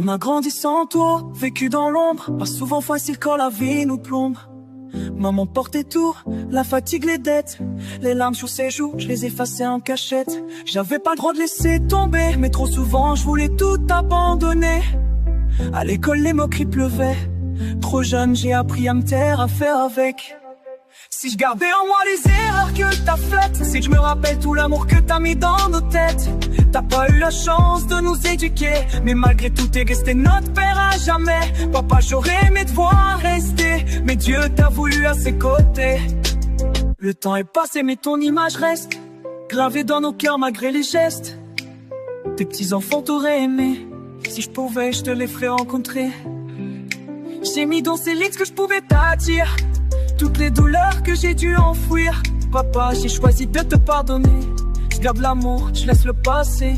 On a grandi sans toi, vécu dans l'ombre, pas souvent facile quand la vie nous plombe. Maman portait tout, la fatigue, les dettes, les larmes sur ses joues, je les effaçais en cachette. J'avais pas le droit de laisser tomber, mais trop souvent je voulais tout abandonner. À l'école les moqueries pleuvaient, trop jeune j'ai appris à me taire, à faire avec. Si je gardais en moi les erreurs que t'as faites, si je me rappelle tout l'amour que t'as mis dans nos têtes. T'as pas eu la chance de nous éduquer, mais malgré tout t'es resté notre père à jamais. Papa, j'aurais aimé te voir rester, mais Dieu t'a voulu à ses côtés. Le temps est passé mais ton image reste gravée dans nos cœurs malgré les gestes. Tes petits-enfants t'auraient aimé, si je pouvais je te les ferais rencontrer. J'ai mis dans ces lignes ce que je pouvais t'attirer, toutes les douleurs que j'ai dû enfouir. Papa, j'ai choisi de te pardonner. Je garde l'amour, je laisse le passé.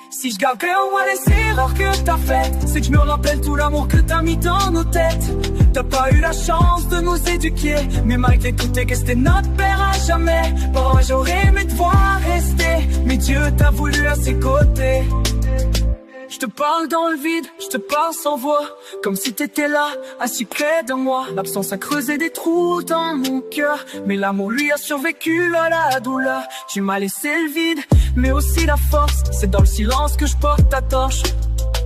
Si je gardais en moi les erreurs que t'as faites, c'est que je me rappelle tout l'amour que t'as mis dans nos têtes. T'as pas eu la chance de nous éduquer, mais malgré tout t'es resté notre père à jamais. Papa, j'aurais aimé te voir rester, mais Dieu t'a voulu à ses côtés. Je te parle dans le vide, je te parle sans voix, comme si t'étais là, assis près de moi. L'absence a creusé des trous dans mon cœur, mais l'amour lui a survécu à la douleur. Tu m'as laissé le vide, mais aussi la force. C'est dans le silence que je porte ta torche.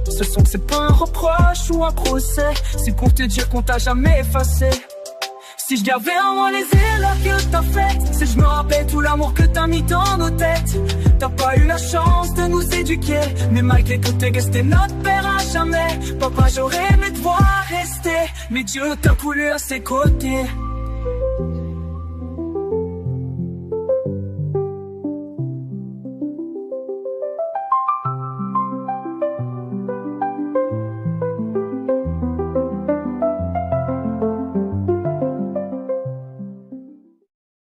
Ce son c'est pas un reproche ou un procès, c'est pour te dire qu'on t'a jamais effacé. Si je gardais en moi les erreurs que t'as faites, c'est que je me rappelle tout l'amour que t'as mis dans nos têtes. T'as pas eu la chance de nous éduquer, mais malgré tout t'es resté notre père à jamais. Papa, j'aurais aimé te voir rester, mais Dieu t'a voulu à ses côtés.